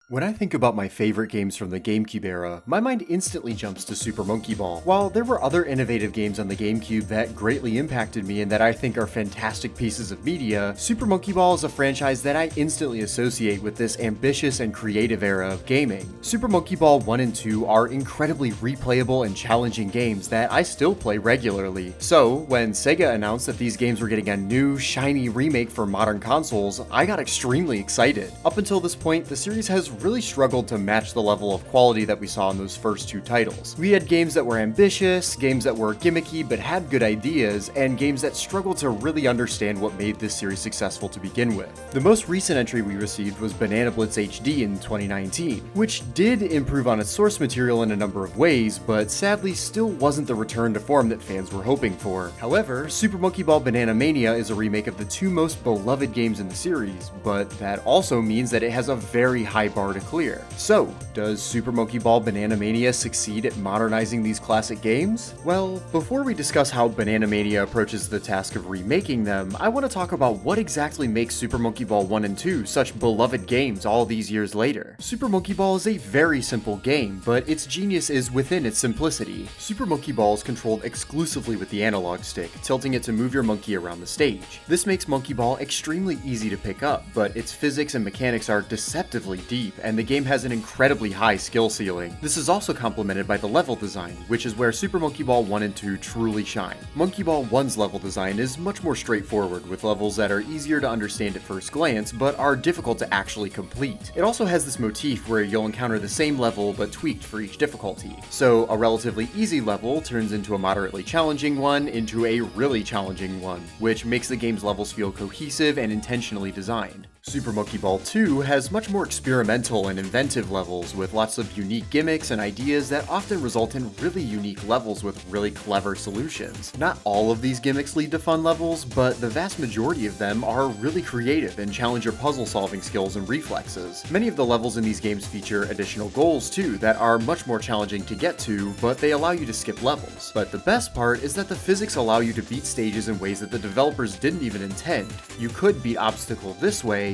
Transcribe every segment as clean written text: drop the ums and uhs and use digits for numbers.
When I think about my favorite games from the GameCube era, my mind instantly jumps to Super Monkey Ball. While there were other innovative games on the GameCube that greatly impacted me and that I think are fantastic pieces of media, Super Monkey Ball is a franchise that I instantly associate with this ambitious and creative era of gaming. Super Monkey Ball 1 and 2 are incredibly replayable and challenging games that I still play regularly. So, when SEGA announced that these games were getting a new, shiny remake for modern consoles, I got extremely excited. Up until this point, the series has really struggled to match the level of quality that we saw in those first two titles. We had games that were ambitious, games that were gimmicky but had good ideas, and games that struggled to really understand what made this series successful to begin with. The most recent entry we received was Banana Blitz HD in 2019, which did improve on its source material in a number of ways, but sadly still wasn't the return to form that fans were hoping for. However, Super Monkey Ball Banana Mania is a remake of the two most beloved games in the series, but that also means that it has a very high bar to clear. So, does Super Monkey Ball Banana Mania succeed at modernizing these classic games? Well, before we discuss how Banana Mania approaches the task of remaking them, I want to talk about what exactly makes Super Monkey Ball 1 and 2 such beloved games all these years later. Super Monkey Ball is a very simple game, but its genius is within its simplicity. Super Monkey Ball is controlled exclusively with the analog stick, tilting it to move your monkey around the stage. This makes Monkey Ball extremely easy to pick up, but its physics and mechanics are deceptively deep, and the game has an incredibly high skill ceiling. This is also complemented by the level design, which is where Super Monkey Ball 1 and 2 truly shine. Monkey Ball 1's level design is much more straightforward, with levels that are easier to understand at first glance, but are difficult to actually complete. It also has this motif where you'll encounter the same level but tweaked for each difficulty. So a relatively easy level turns into a moderately challenging one into a really challenging one, which makes the game's levels feel cohesive and intentionally designed. Super Monkey Ball 2 has much more experimental and inventive levels with lots of unique gimmicks and ideas that often result in really unique levels with really clever solutions. Not all of these gimmicks lead to fun levels, but the vast majority of them are really creative and challenge your puzzle solving skills and reflexes. Many of the levels in these games feature additional goals too that are much more challenging to get to, but they allow you to skip levels. But the best part is that the physics allow you to beat stages in ways that the developers didn't even intend. You could beat obstacle this way,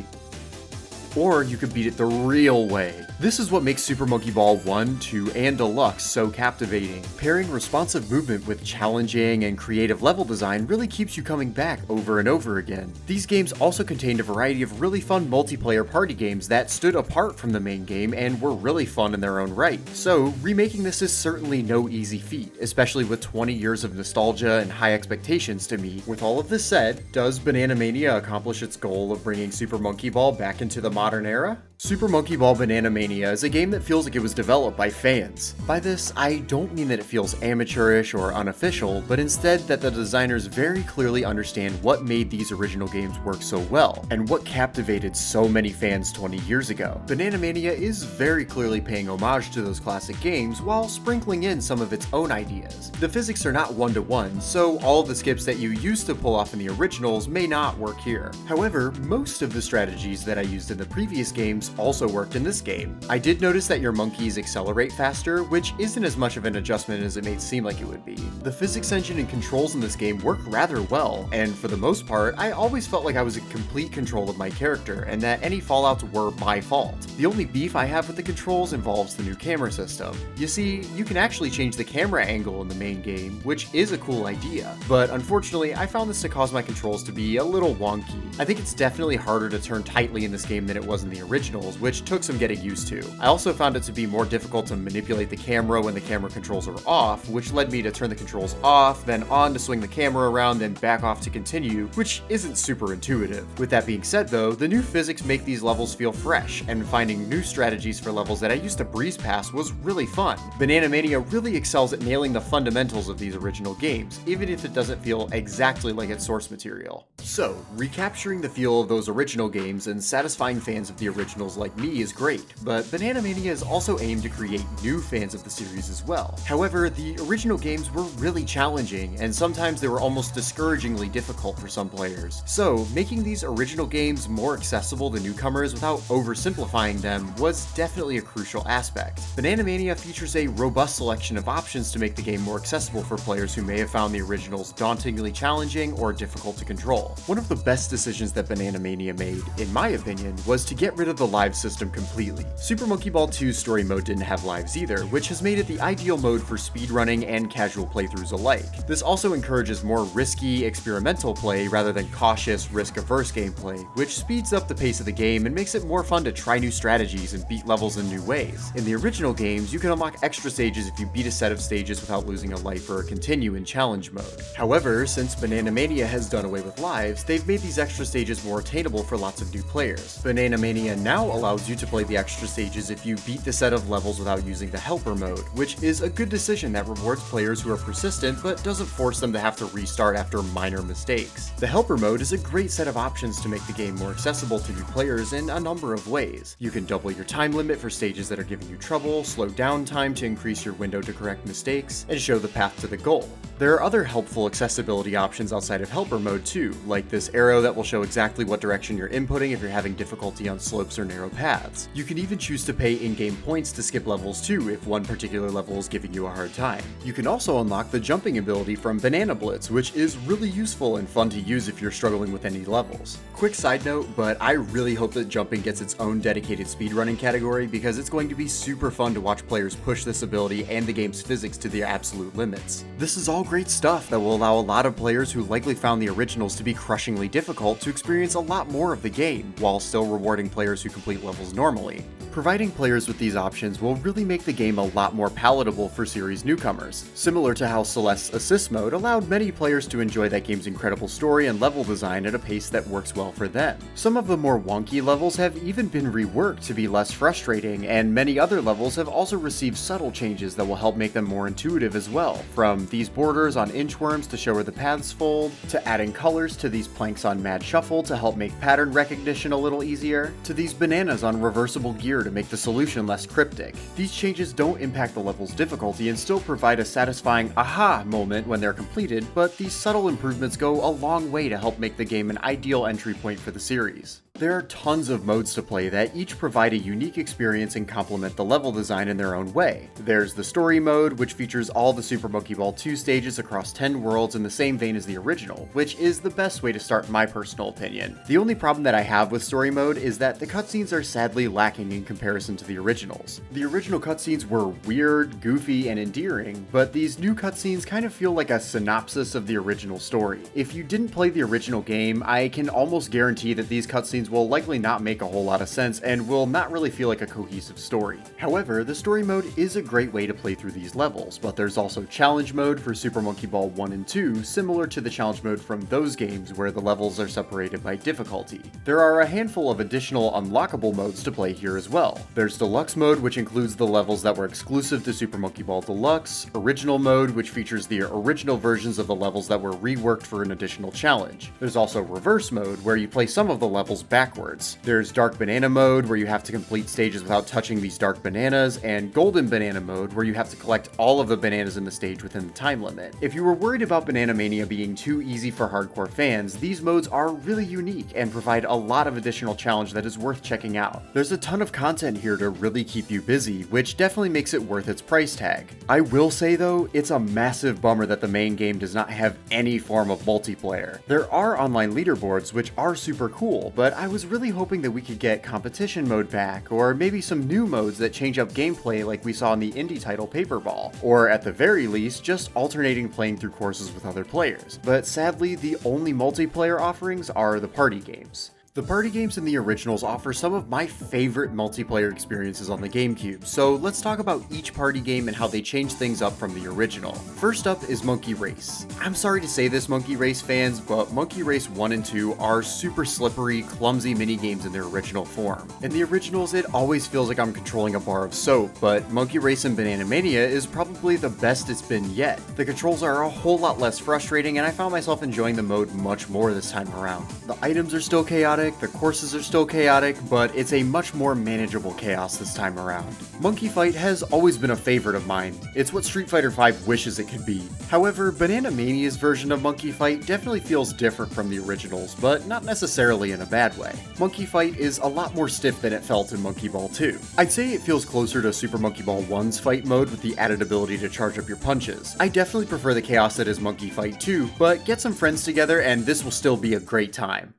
or you could beat it the real way. This is what makes Super Monkey Ball 1, 2, and Deluxe so captivating. Pairing responsive movement with challenging and creative level design really keeps you coming back over and over again. These games also contained a variety of really fun multiplayer party games that stood apart from the main game and were really fun in their own right. So, remaking this is certainly no easy feat, especially with 20 years of nostalgia and high expectations to meet. With all of this said, does Banana Mania accomplish its goal of bringing Super Monkey Ball back into the modern era? Super Monkey Ball Banana Mania is a game that feels like it was developed by fans. By this, I don't mean that it feels amateurish or unofficial, but instead that the designers very clearly understand what made these original games work so well, and what captivated so many fans 20 years ago. Banana Mania is very clearly paying homage to those classic games while sprinkling in some of its own ideas. The physics are not one-to-one, so all of the skips that you used to pull off in the originals may not work here. However, most of the strategies that I used in the previous games also worked in this game. I did notice that your monkeys accelerate faster, which isn't as much of an adjustment as it may seem like it would be. The physics engine and controls in this game work rather well, and for the most part, I always felt like I was in complete control of my character, and that any fallouts were my fault. The only beef I have with the controls involves the new camera system. You see, you can actually change the camera angle in the main game, which is a cool idea, but unfortunately, I found this to cause my controls to be a little wonky. I think it's definitely harder to turn tightly in this game than it was in the originals, which took some getting used to. I also found it to be more difficult to manipulate the camera when the camera controls are off, which led me to turn the controls off, then on to swing the camera around, then back off to continue, which isn't super intuitive. With that being said though, the new physics make these levels feel fresh, and finding new strategies for levels that I used to breeze past was really fun. Banana Mania really excels at nailing the fundamentals of these original games, even if it doesn't feel exactly like its source material. So, recapturing the feel of those original games and satisfying fans of the originals like me is great, but Banana Mania is also aimed to create new fans of the series as well. However, the original games were really challenging, and sometimes they were almost discouragingly difficult for some players. So, making these original games more accessible to newcomers without oversimplifying them was definitely a crucial aspect. Banana Mania features a robust selection of options to make the game more accessible for players who may have found the originals dauntingly challenging or difficult to control. One of the best decisions that Banana Mania made, in my opinion, was to get rid of the live system completely. Super Monkey Ball 2's story mode didn't have lives either, which has made it the ideal mode for speedrunning and casual playthroughs alike. This also encourages more risky, experimental play rather than cautious, risk-averse gameplay, which speeds up the pace of the game and makes it more fun to try new strategies and beat levels in new ways. In the original games, you can unlock extra stages if you beat a set of stages without losing a life or continue in challenge mode. However, since Banana Mania has done away with lives, they've made these extra stages more attainable for lots of new players. Banana Mania now allows you to play the extra stages if you beat the set of levels without using the helper mode, which is a good decision that rewards players who are persistent but doesn't force them to have to restart after minor mistakes. The helper mode is a great set of options to make the game more accessible to new players in a number of ways. You can double your time limit for stages that are giving you trouble, slow down time to increase your window to correct mistakes, and show the path to the goal. There are other helpful accessibility options outside of helper mode too, like this arrow that will show exactly what direction you're inputting if you're having difficulty on slopes or narrow paths. You can even choose to pay in-game points to skip levels too if one particular level is giving you a hard time. You can also unlock the jumping ability from Banana Blitz, which is really useful and fun to use if you're struggling with any levels. Quick side note, but I really hope that jumping gets its own dedicated speedrunning category because it's going to be super fun to watch players push this ability and the game's physics to their absolute limits. This is all great stuff that will allow a lot of players who likely found the originals to be crushingly difficult to experience a lot more of the game, while still rewarding players who complete levels normally. Providing players with these options will really make the game a lot more palatable for series newcomers, similar to how Celeste's Assist mode allowed many players to enjoy that game's incredible story and level design at a pace that works well for them. Some of the more wonky levels have even been reworked to be less frustrating, and many other levels have also received subtle changes that will help make them more intuitive as well, from these borders on inchworms to show where the paths fold, to adding colors to these planks on Mad Shuffle to help make pattern recognition a little easier, to these bananas on reversible gear to make the solution less cryptic. These changes don't impact the level's difficulty and still provide a satisfying aha moment when they're completed, but these subtle improvements go a long way to help make the game an ideal entry point for the series. There are tons of modes to play that each provide a unique experience and complement the level design in their own way. There's the story mode, which features all the Super Monkey Ball 2 stages across 10 worlds in the same vein as the original, which is the best way to start in my personal opinion. The only problem that I have with story mode is that the cutscenes are sadly lacking in comparison to the originals. The original cutscenes were weird, goofy, and endearing, but these new cutscenes kind of feel like a synopsis of the original story. If you didn't play the original game, I can almost guarantee that these cutscenes will likely not make a whole lot of sense and will not really feel like a cohesive story. However, the story mode is a great way to play through these levels, but there's also challenge mode for Super Monkey Ball 1 and 2, similar to the challenge mode from those games where the levels are separated by difficulty. There are a handful of additional unlockable modes to play here as well. There's Deluxe mode, which includes the levels that were exclusive to Super Monkey Ball Deluxe, Original mode, which features the original versions of the levels that were reworked for an additional challenge. There's also Reverse mode, where you play some of the levels backwards. There's Dark Banana mode, where you have to complete stages without touching these dark bananas, and Golden Banana mode, where you have to collect all of the bananas in the stage within the time limit. If you were worried about Banana Mania being too easy for hardcore fans, these modes are really unique and provide a lot of additional challenge that is worth checking out. There's a ton of content here to really keep you busy, which definitely makes it worth its price tag. I will say though, it's a massive bummer that the main game does not have any form of multiplayer. There are online leaderboards, which are super cool, but I was really hoping that we could get competition mode back, or maybe some new modes that change up gameplay like we saw in the indie title Paper Ball, or at the very least, just alternating playing through courses with other players. But sadly, the only multiplayer offerings are the party games. The party games in the originals offer some of my favorite multiplayer experiences on the GameCube, so let's talk about each party game and how they change things up from the original. First up is Monkey Race. I'm sorry to say this, Monkey Race fans, but Monkey Race 1 and 2 are super slippery, clumsy minigames in their original form. In the originals, it always feels like I'm controlling a bar of soap, but Monkey Race and Banana Mania is probably the best it's been yet. The controls are a whole lot less frustrating, and I found myself enjoying the mode much more this time around. The items are still chaotic, chaotic, the courses are still chaotic, but it's a much more manageable chaos this time around. Monkey Fight has always been a favorite of mine. It's what Street Fighter V wishes it could be. However, Banana Mania's version of Monkey Fight definitely feels different from the originals, but not necessarily in a bad way. Monkey Fight is a lot more stiff than it felt in Monkey Ball 2. I'd say it feels closer to Super Monkey Ball 1's fight mode with the added ability to charge up your punches. I definitely prefer the chaos that is Monkey Fight 2, but get some friends together and this will still be a great time.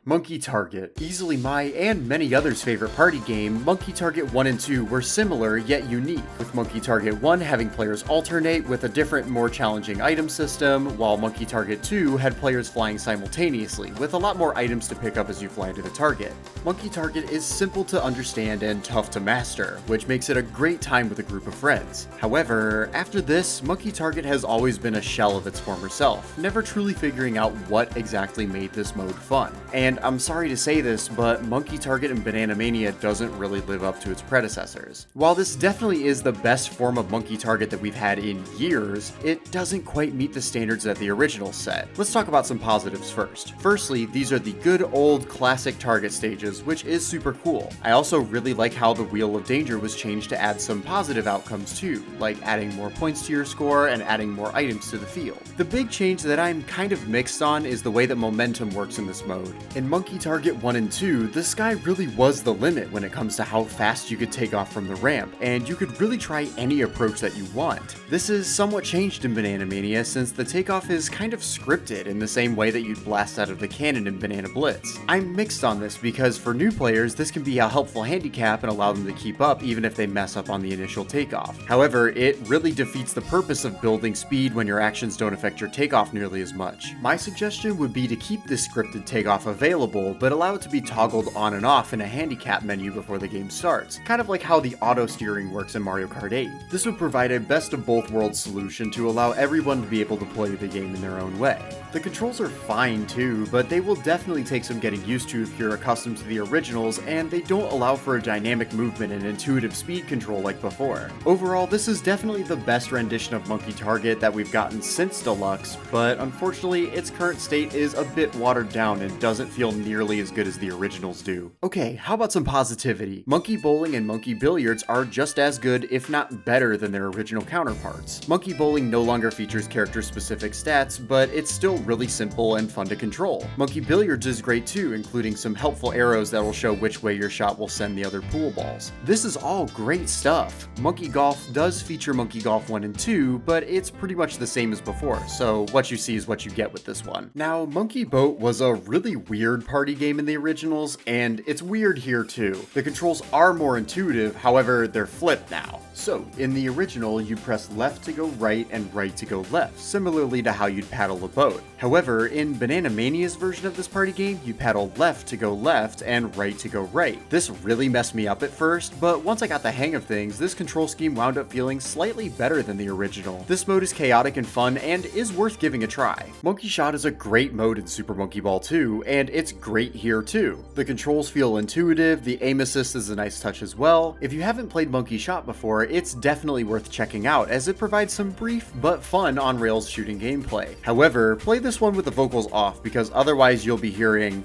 Monkey Target. Easily my and many others' favorite party game, Monkey Target 1 and 2 were similar yet unique, with Monkey Target 1 having players alternate with a different, more challenging item system, while Monkey Target 2 had players flying simultaneously, with a lot more items to pick up as you fly to the target. Monkey Target is simple to understand and tough to master, which makes it a great time with a group of friends. However, after this, Monkey Target has always been a shell of its former self, never truly figuring out what exactly made this mode fun. And I'm sorry to say this, but Monkey Target and Banana Mania doesn't really live up to its predecessors. While this definitely is the best form of Monkey Target that we've had in years, it doesn't quite meet the standards that the original set. Let's talk about some positives first. Firstly, these are the good old classic target stages, which is super cool. I also really like how the Wheel of Danger was changed to add some positive outcomes too, like adding more points to your score and adding more items to the field. The big change that I'm kind of mixed on is the way that momentum works in this mode. In Monkey Target 1 and 2, the sky really was the limit when it comes to how fast you could take off from the ramp, and you could really try any approach that you want. This is somewhat changed in Banana Mania since the takeoff is kind of scripted in the same way that you'd blast out of the cannon in Banana Blitz. I'm mixed on this because for new players, this can be a helpful handicap and allow them to keep up even if they mess up on the initial takeoff. However, it really defeats the purpose of building speed when your actions don't affect your takeoff nearly as much. My suggestion would be to keep this scripted takeoff available, but allow it to be toggled on and off in a handicap menu before the game starts, kind of like how the auto steering works in Mario Kart 8. This would provide a best of both worlds solution to allow everyone to be able to play the game in their own way. The controls are fine too, but they will definitely take some getting used to if you're accustomed to the originals, and they don't allow for a dynamic movement and intuitive speed control like before. Overall, this is definitely the best rendition of Monkey Target that we've gotten since Deluxe, but unfortunately its current state is a bit watered down and doesn't feel nearly as good as the originals do. Okay, how about some positivity? Monkey Bowling and Monkey Billiards are just as good, if not better, than their original counterparts. Monkey Bowling no longer features character-specific stats, but it's still really simple and fun to control. Monkey Billiards is great too, including some helpful arrows that will show which way your shot will send the other pool balls. This is all great stuff. Monkey Golf does feature Monkey Golf 1 and 2, but it's pretty much the same as before, so what you see is what you get with this one. Now, Monkey Boat was a really weird party game in the originals, and it's weird here too. The controls are more intuitive, however, they're flipped now. So, in the original, you press left to go right and right to go left, similarly to how you'd paddle a boat. However, in Banana Mania's version of this party game, you paddle left to go left and right to go right. This really messed me up at first, but once I got the hang of things, this control scheme wound up feeling slightly better than the original. This mode is chaotic and fun, and is worth giving a try. Monkey Shot is a great mode in Super Monkey Ball 2, and it's great here too. The controls feel intuitive, the aim assist is a nice touch as well. If you haven't played Monkey Shot before, it's definitely worth checking out as it provides some brief but fun on-rails shooting gameplay. However, play this one with the vocals off because otherwise you'll be hearing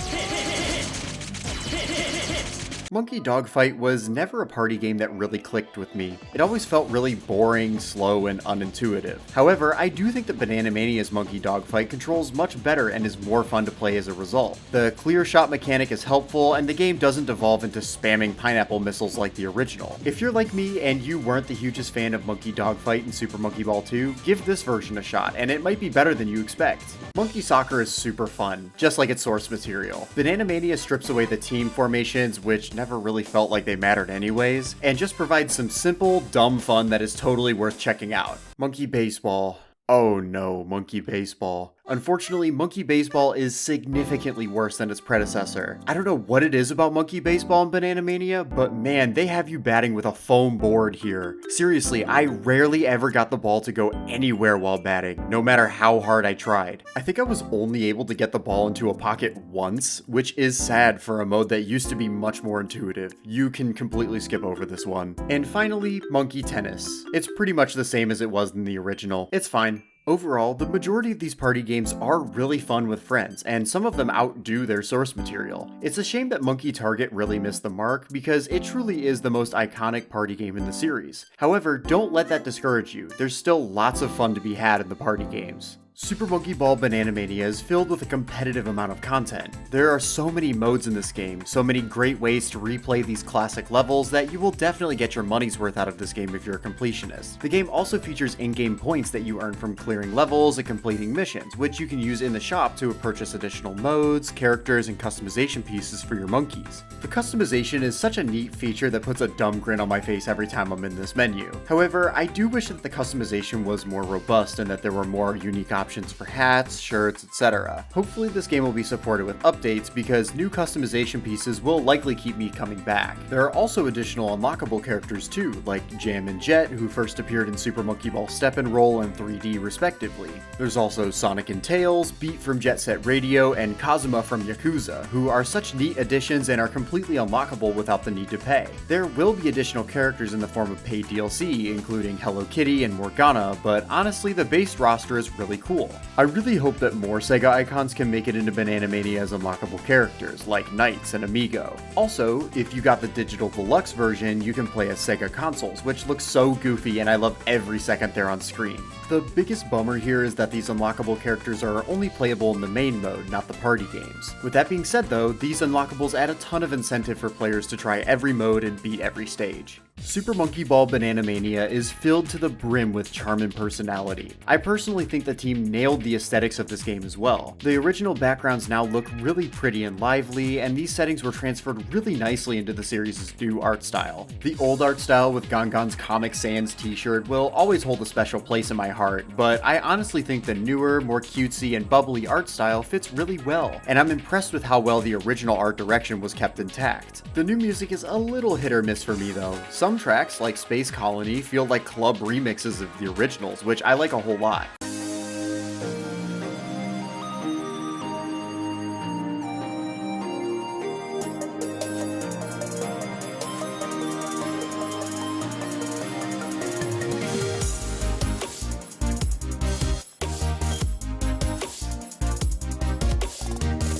Monkey Dogfight was never a party game that really clicked with me. It always felt really boring, slow, and unintuitive. However, I do think that Banana Mania's Monkey Dogfight controls much better and is more fun to play as a result. The clear shot mechanic is helpful, and the game doesn't devolve into spamming pineapple missiles like the original. If you're like me and you weren't the hugest fan of Monkey Dogfight and Super Monkey Ball 2, give this version a shot, and it might be better than you expect. Monkey Soccer is super fun, just like its source material. Banana Mania strips away the team formations, which never really felt like they mattered anyways, and just provides some simple, dumb fun that is totally worth checking out. Monkey Baseball. Oh no, Monkey Baseball. Unfortunately, Monkey Baseball is significantly worse than its predecessor. I don't know what it is about Monkey Baseball and Banana Mania, but man, they have you batting with a foam board here. Seriously, I rarely ever got the ball to go anywhere while batting, no matter how hard I tried. I think I was only able to get the ball into a pocket once, which is sad for a mode that used to be much more intuitive. You can completely skip over this one. And finally, Monkey Tennis. It's pretty much the same as it was in the original. It's fine. Overall, the majority of these party games are really fun with friends, and some of them outdo their source material. It's a shame that Monkey Target really missed the mark, because it truly is the most iconic party game in the series. However, don't let that discourage you, there's still lots of fun to be had in the party games. Super Monkey Ball Banana Mania is filled with a competitive amount of content. There are so many modes in this game, so many great ways to replay these classic levels that you will definitely get your money's worth out of this game if you're a completionist. The game also features in-game points that you earn from clearing levels and completing missions, which you can use in the shop to purchase additional modes, characters, and customization pieces for your monkeys. The customization is such a neat feature that puts a dumb grin on my face every time I'm in this menu. However, I do wish that the customization was more robust and that there were more unique options for hats, shirts, etc. Hopefully this game will be supported with updates because new customization pieces will likely keep me coming back. There are also additional unlockable characters too, like Jam and Jet, who first appeared in Super Monkey Ball Step and Roll and 3D respectively. There's also Sonic and Tails, Beat from Jet Set Radio, and Kazuma from Yakuza, who are such neat additions and are completely unlockable without the need to pay. There will be additional characters in the form of paid DLC, including Hello Kitty and Morgana, but honestly the base roster is really cool. I really hope that more SEGA icons can make it into Banana Mania as unlockable characters, like Knights and Amigo. Also, if you got the digital deluxe version, you can play as SEGA consoles, which looks so goofy and I love every second they're on screen. The biggest bummer here is that these unlockable characters are only playable in the main mode, not the party games. With that being said though, these unlockables add a ton of incentive for players to try every mode and beat every stage. Super Monkey Ball Banana Mania is filled to the brim with charm and personality. I personally think the team nailed the aesthetics of this game as well. The original backgrounds now look really pretty and lively, and these settings were transferred really nicely into the series' new art style. The old art style with Gongon's Comic Sans t-shirt will always hold a special place in my heart, but I honestly think the newer, more cutesy and bubbly art style fits really well, and I'm impressed with how well the original art direction was kept intact. The new music is a little hit or miss for me though. Some tracks, like Space Colony, feel like club remixes of the originals, which I like a whole lot.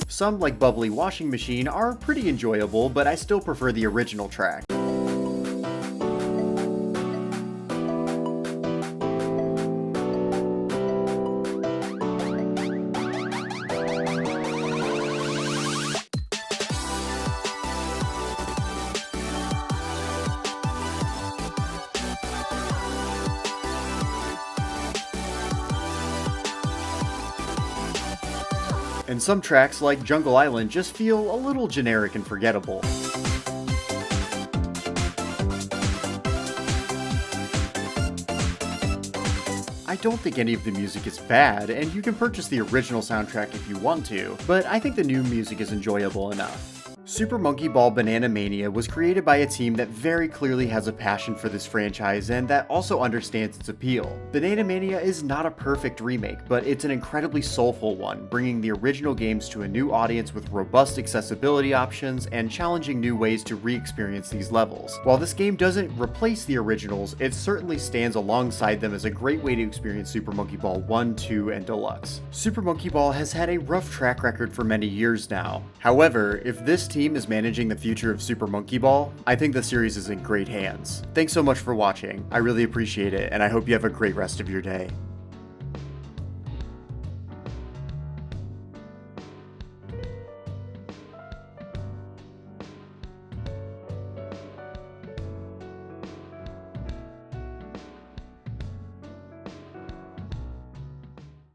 Some, like Bubbly Washing Machine, are pretty enjoyable, but I still prefer the original track. And some tracks, like Jungle Island, just feel a little generic and forgettable. I don't think any of the music is bad, and you can purchase the original soundtrack if you want to, but I think the new music is enjoyable enough. Super Monkey Ball Banana Mania was created by a team that very clearly has a passion for this franchise and that also understands its appeal. Banana Mania is not a perfect remake, but it's an incredibly soulful one, bringing the original games to a new audience with robust accessibility options and challenging new ways to re-experience these levels. While this game doesn't replace the originals, it certainly stands alongside them as a great way to experience Super Monkey Ball 1, 2, and Deluxe. Super Monkey Ball has had a rough track record for many years now. However, if this team is managing the future of Super Monkey Ball, I think the series is in great hands. Thanks so much for watching. I really appreciate it, and I hope you have a great rest of your day.